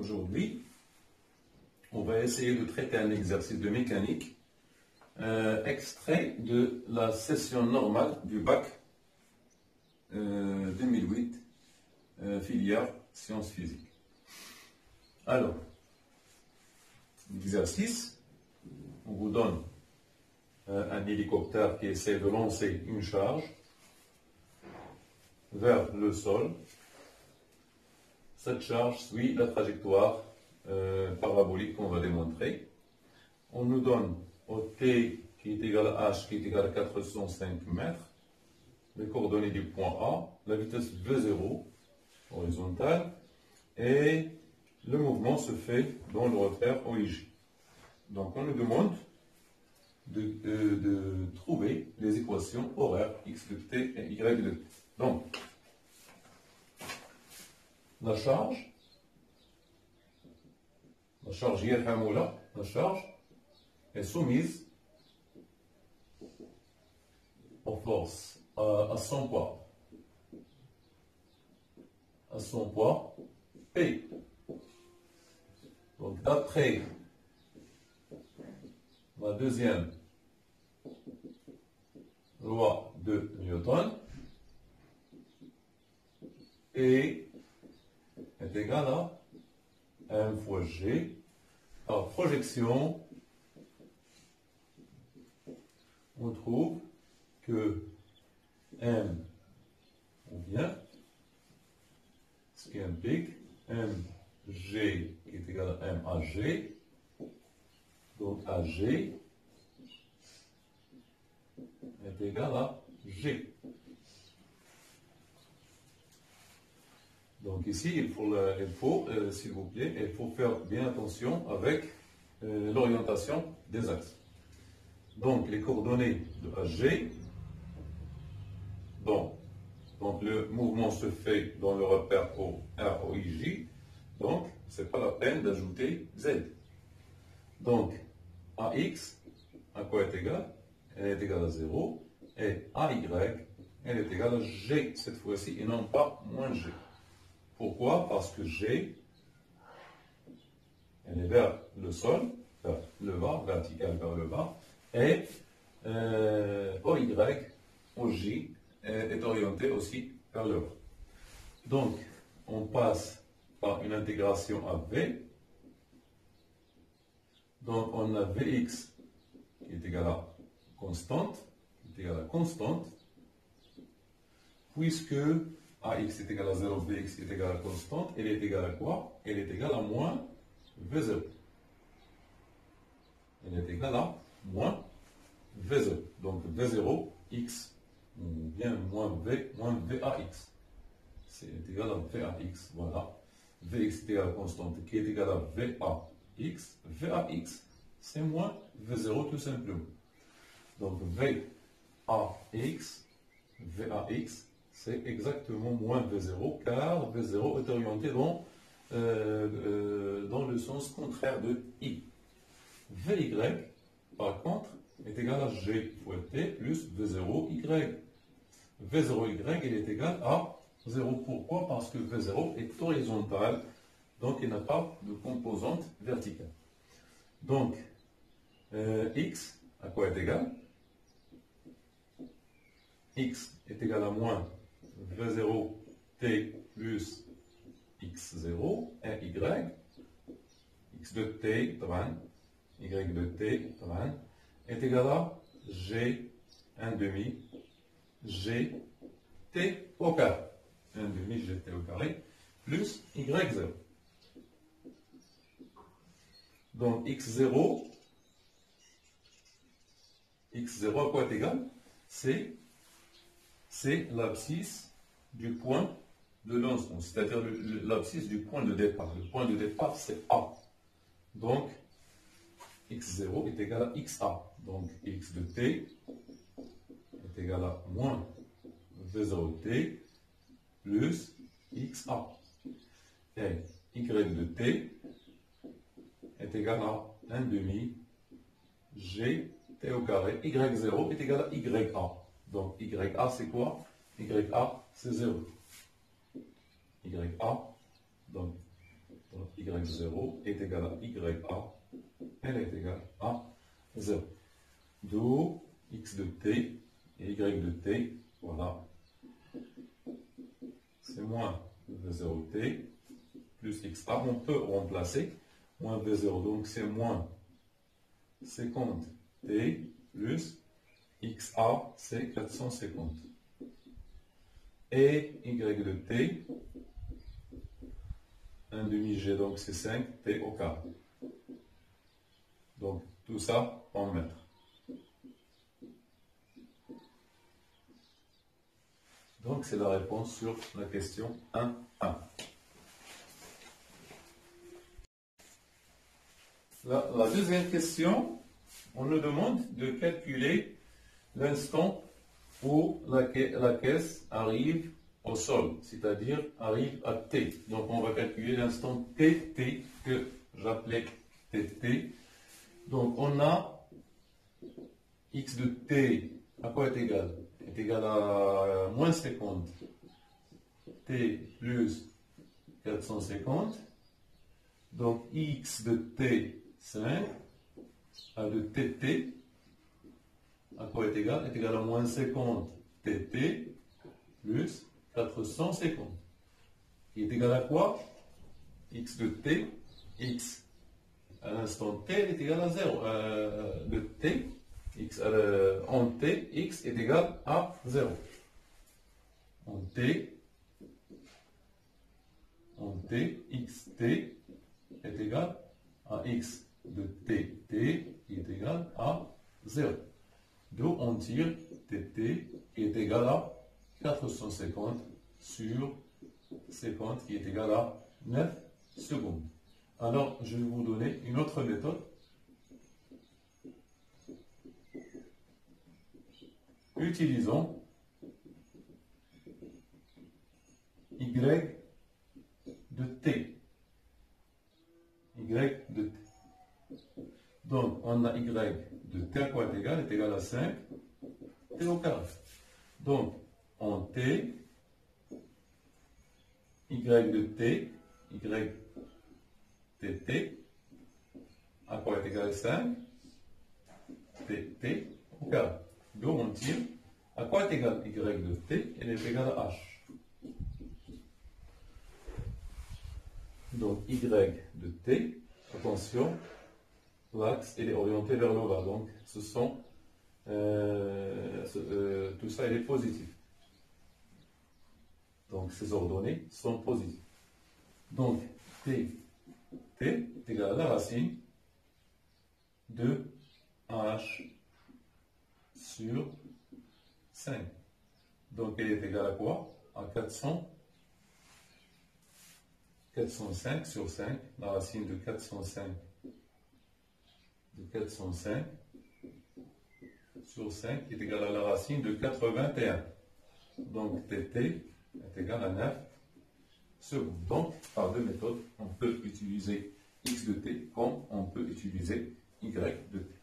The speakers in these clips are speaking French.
Aujourd'hui, on va essayer de traiter un exercice de mécanique extrait de la session normale du bac 2008, filière sciences physiques. Alors, l'exercice, on vous donne un hélicoptère qui essaie de lancer une charge vers le sol. Cette charge suit la trajectoire parabolique qu'on va démontrer. On nous donne au T qui est égal à H qui est égal à 405 mètres, les coordonnées du point A, la vitesse V0 horizontale, et le mouvement se fait dans le repère OIJ. Donc on nous demande de trouver les équations horaires x de t et y de t. Donc, la charge est soumise aux forces à son poids. À son poids P. Donc, d'après la deuxième loi de Newton, P est égal à M fois G par projection. On trouve que M, ou bien, ce qui implique Mg qui est égal à MAG, donc AG est égal à G. Donc ici, il faut s'il vous plaît, il faut faire bien attention avec l'orientation des axes. Donc les coordonnées de AG, donc le mouvement se fait dans le repère ROIJ, donc ce n'est pas la peine d'ajouter Z. Donc AX, à quoi est égale? Elle est égale à 0, et AY, elle est égale à G cette fois-ci, et non pas moins G. Pourquoi? Parce que G, elle est vers le sol, vers le bas, vertical vers le bas, et OY, OJ, est orienté aussi vers le bas. Donc, on passe par une intégration à V. Donc, on a Vx qui est égal à constante, puisque AX est égal à 0, Bx est égal à constante, elle est égale à quoi? Elle est égale à moins V0. Elle est égale à moins V0. Donc V0, X, ou bien moins VAX. C'est égal à VAX, voilà. Vx est égal à constante, qui est égal à VAX. VAX, c'est moins V0 tout simplement. Donc VAX, c'est exactement moins V0, car V0 est orienté dans le sens contraire de I. Vy, par contre, est égal à G fois T plus V0Y. V0Y, il est égal à 0. Pourquoi? Parce que V0 est horizontal, donc il n'a pas de composante verticale. Donc, X, à quoi est égal? X est égal à moins V0T plus X0 et Y. X de T, Y de T, est égal à G 1 demi G T au carré. 1 demi GT au carré plus Y0. Donc X0 à quoi est égal? C'est l'abscisse du point de lancement, c'est-à-dire l'abscisse du point de départ. Le point de départ, c'est A. Donc, x0 est égal à xa. Donc, x de t est égal à moins v0t plus xa. Et y de t est égal à 1 demi gt au carré. Y0 est égal à ya. Donc, ya, c'est quoi? Ya, c'est 0. Ya, donc y0 est égal à ya, elle est égale à 0. D'où x de t et y de t, voilà, c'est moins v0t plus xa. On peut remplacer moins v0, donc c'est moins 50t plus xa, c'est 450. Et y de t, 1 demi-g, donc c'est 5t au carré. Donc tout ça en mètres. Donc c'est la réponse sur la question 1.1. La deuxième question, on nous demande de calculer l'instant où la caisse arrive au sol, c'est-à-dire arrive à t. Donc on va calculer l'instant tt que j'appelais tt. Donc on a x de t à quoi est égal? Est égal à moins 50 t plus 450. Donc x de t 5 à de tt à quoi est égal? Est égal à moins 50 tt plus 450. Qui est égal à quoi? X de t, x à l'instant t est égal à 0. De t, x en t, x est égal à 0. En t, xt est égal à x de tt qui est égal à 0. D'où on tire tt qui est égal à 450 sur 50 qui est égal à 9 secondes. Alors, je vais vous donner une autre méthode. Utilisons y de t. Y de t. Donc, on a y de t à quoi est égal à 5 t au carré. Donc, en t, y de t, tt, à quoi est égal à 5 tt au carré. Donc, on tire à quoi est égal y de t, elle est égale à h. Donc, y de t, attention, l'axe est orienté vers le bas. Donc, ce sont, tout ça, il est positif. Donc, ces ordonnées sont positives. Donc, t est égal à la racine de h sur 5. Donc, elle est égale à quoi? À 405 sur 5. La racine de 405 sur 5 est égale à la racine de 81. Donc, tt est égal à 9 secondes. Donc, par deux méthodes, on peut utiliser x de t comme on peut utiliser y de t.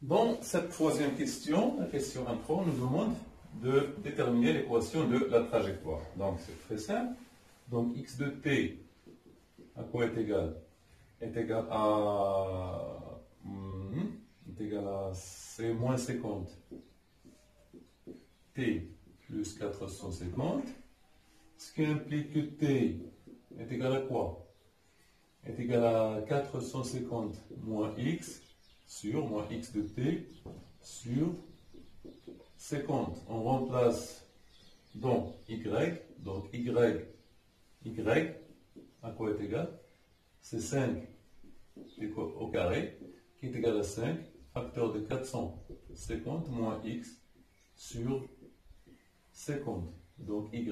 Dans cette troisième question, la question 1.3, on nous demande de déterminer l'équation de la trajectoire. Donc, c'est très simple. Donc, x de t à quoi est égal? Est égal à c'est moins 50 t plus 450, ce qui implique que t est égal à quoi? Est égal à 450 moins x sur moins x de t sur 50. On remplace donc y à quoi est égal? C'est 5 au carré qui est égal à 5 facteur de 450 moins x sur 50. Donc y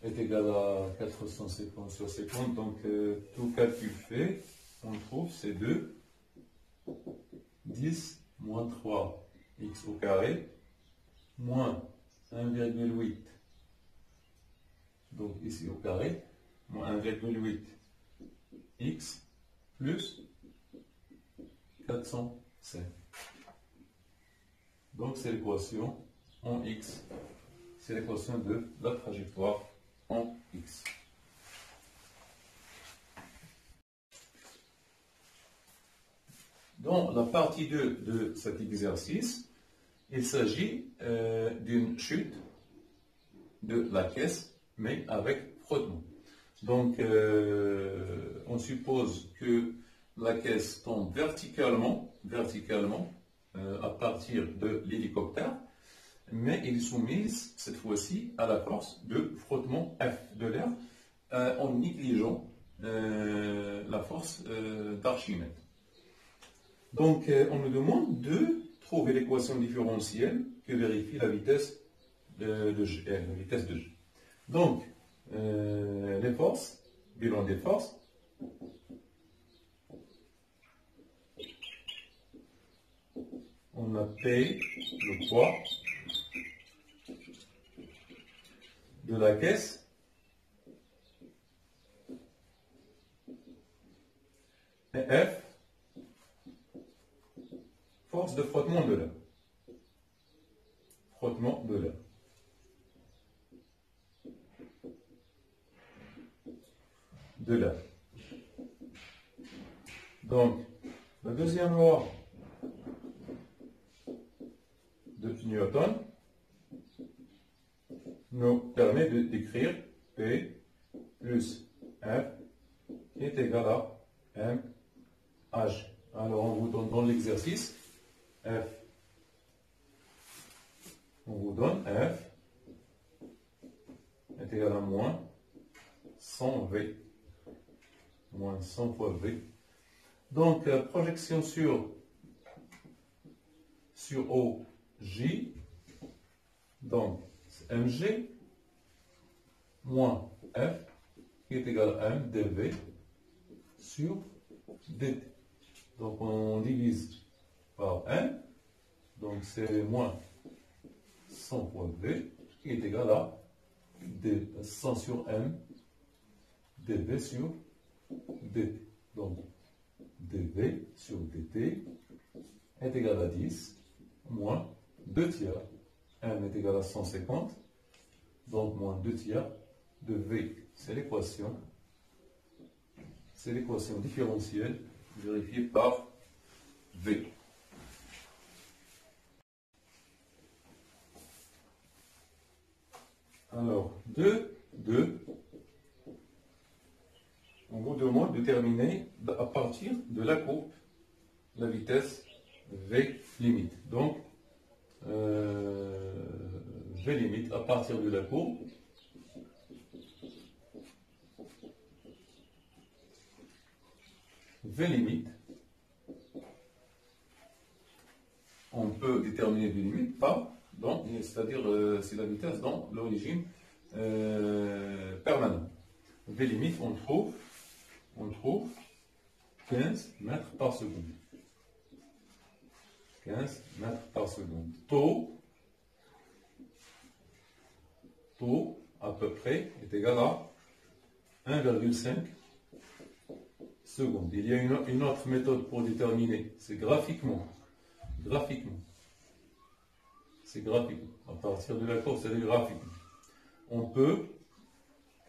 est égal à 450 sur 50. Donc tout calcul fait, on trouve c'est 2, 10 moins 3 x au carré moins 1,8. Donc ici au carré, moins 1,8 x plus 405. Donc c'est l'équation en x. C'est l'équation de la trajectoire la partie 2 de cet exercice, il s'agit d'une chute de la caisse, mais avec frottement. Donc, on suppose que la caisse tombe verticalement à partir de l'hélicoptère, mais elle est soumise cette fois-ci à la force de frottement F de l'air en négligeant la force d'Archimède. Donc, on nous demande de trouver l'équation différentielle que vérifie la vitesse de G. Donc, les forces, bilan des forces. On a P, le poids de la caisse. Et F, force de frottement de l'air. Frottement de l'air. Donc, la deuxième loi de Newton nous permet d'écrire P plus F qui est égal à M H. Alors, on vous donne dans l'exercice F. On vous donne F est égal à moins 100 V. Moins 100 fois V. Donc, projection sur OJ. Donc, MG moins F qui est égal à M dV sur dt. Donc, on divise par M. Donc, c'est moins 100 fois V qui est égal à 100 sur M dV sur dt. Donc, dV sur dt est égal à 10 moins 2 tiers. M est égal à 150, donc moins 2 tiers de V. C'est l'équation différentielle vérifiée par V. Alors, 2, on vous demande de déterminer à partir de la courbe la vitesse V limite. Donc, V limite à partir de la courbe. V limite, on peut déterminer des limites par, c'est-à-dire c'est la vitesse dans l'origine permanente. V limite, on trouve 15 mètres par seconde. 15 mètres par seconde. Taux à peu près est égal à 1,5 secondes. Il y a une autre méthode pour déterminer, c'est graphiquement. C'est graphiquement. À partir de la courbe, c'est graphiquement. On peut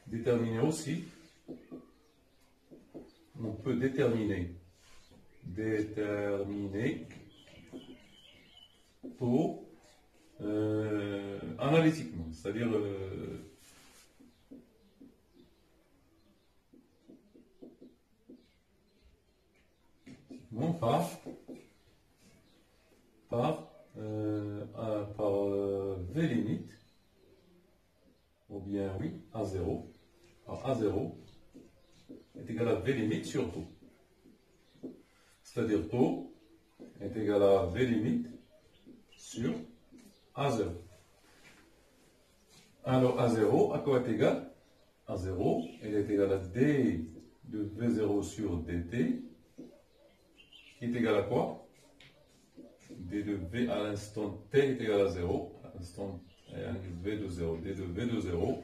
déterminer aussi, taux analytiquement, c'est-à-dire par V limite, ou bien oui, A0, par A0 est égal à V limite sur taux. C'est-à-dire taux est égal à V limite sur A0. Alors A0, à quoi est égal? A0, elle est égale à D de V0 sur dt, qui est égal à quoi? D de V à l'instant t est égal à 0, à l'instant V de 0, D de V de 0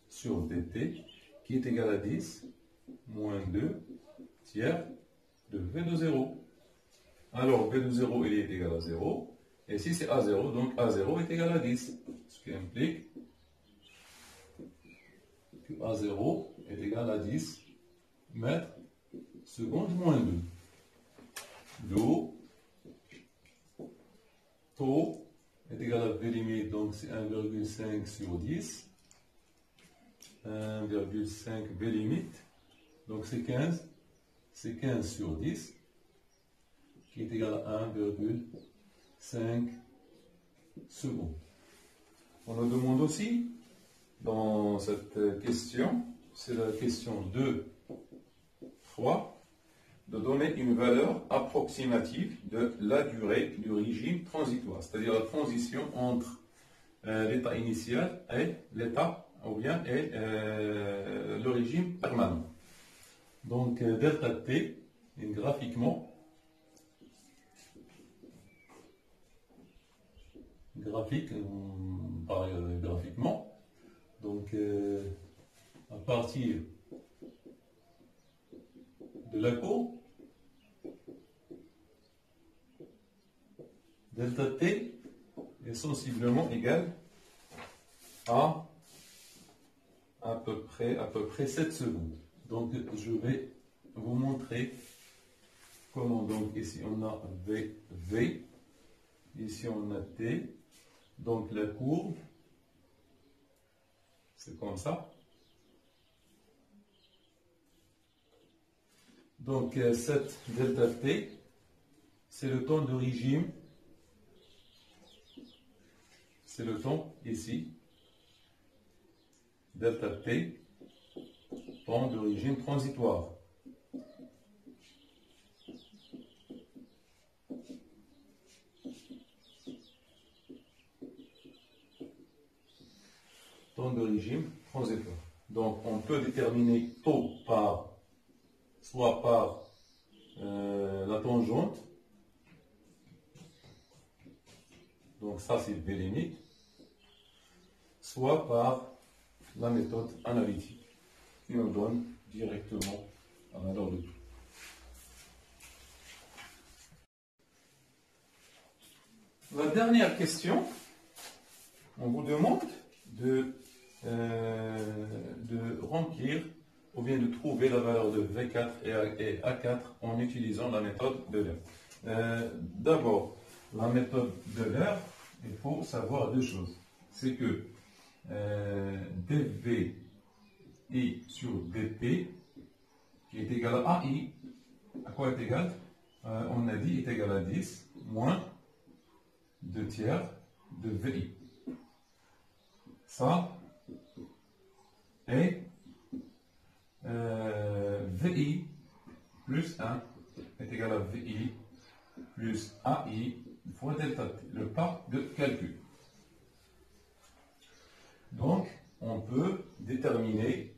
sur dt, qui est égal à 10 moins 2 tiers de V de 0. Alors V de 0, il est égal à 0. Et si c'est A0, donc A0 est égal à 10. Ce qui implique que A0 est égal à 10 mètres secondes moins 2. d'eau, taux est égal à V limite, donc c'est 1,5 sur 10. 1,5 V limite, donc c'est 15. C'est 15 sur 10, qui est égal à 1,5 secondes. On nous demande aussi, dans cette question, c'est la question 2, 3, de donner une valeur approximative de la durée du régime transitoire, c'est-à-dire la transition entre l'état initial et l'état, ou bien le régime permanent. Donc delta t, et graphiquement, graphiquement, donc à partir de la courbe, delta t est sensiblement égal à peu près 7 secondes. Donc je vais vous montrer comment. Donc ici on a V, ici on a T, donc la courbe c'est comme ça. Donc cette delta T, c'est le temps de régime, c'est le temps ici, delta T, temps de régime transitoire. Temps de régime transitoire. Donc on peut déterminer taux soit par la tangente, donc ça c'est V limite, soit par la méthode analytique qui nous donne directement la valeur de tout. La dernière question, on vous demande de remplir ou bien de trouver la valeur de V4 et A4 en utilisant la méthode d'Euler. D'abord, la méthode d'Euler, il faut savoir deux choses. C'est que dV I sur dP, qui est égal à AI, à quoi est égal? On a dit est égal à 10 moins 2 tiers de VI. Ça est VI plus 1 est égal à VI plus AI fois delta T, le pas de calcul. Donc, on peut déterminer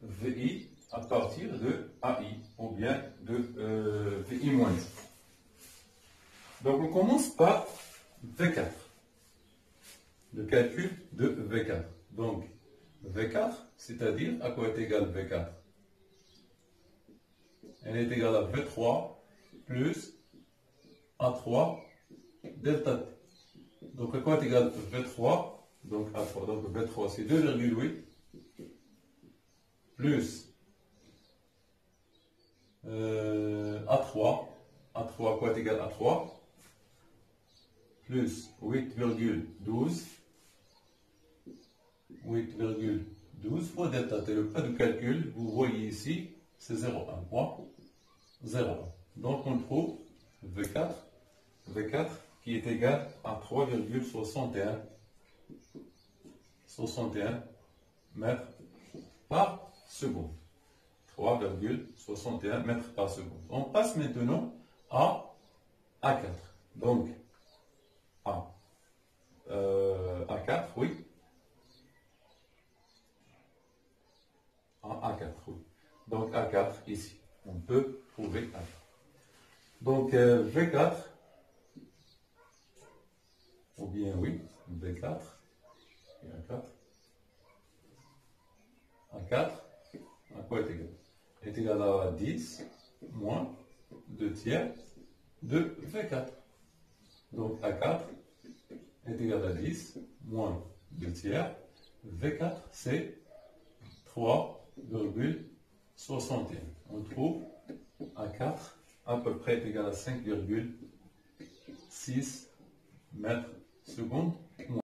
VI à partir de AI ou bien de VI moins 1. Donc, on commence par V4, le calcul de V4. Donc, V4, c'est-à-dire à quoi est égal V4? Elle est égale à V3 plus A3 delta T. Donc, à quoi est égal V3? Donc, A3. Donc, V3, c'est 2,8 plus A3. A3, à quoi est égal A3? Plus 8,12 fois delta T. Le pas de calcul, vous voyez ici, c'est 0,1. Donc on trouve V4 qui est égal à 3,61 mètres par seconde. 3,61 mètres par seconde. On passe maintenant à A4. Donc A4, oui. A4, oui. Donc A4 ici. On peut trouver A4. Donc V4, ou bien oui, V4 et A4. A4, à quoi est égal? Est égal à 10 moins 2 tiers de V4. Donc A4 est égal à 10 moins 2 tiers. V4, c'est 3,61. On trouve A4 à peu près est égal à 5,6 mètres secondes.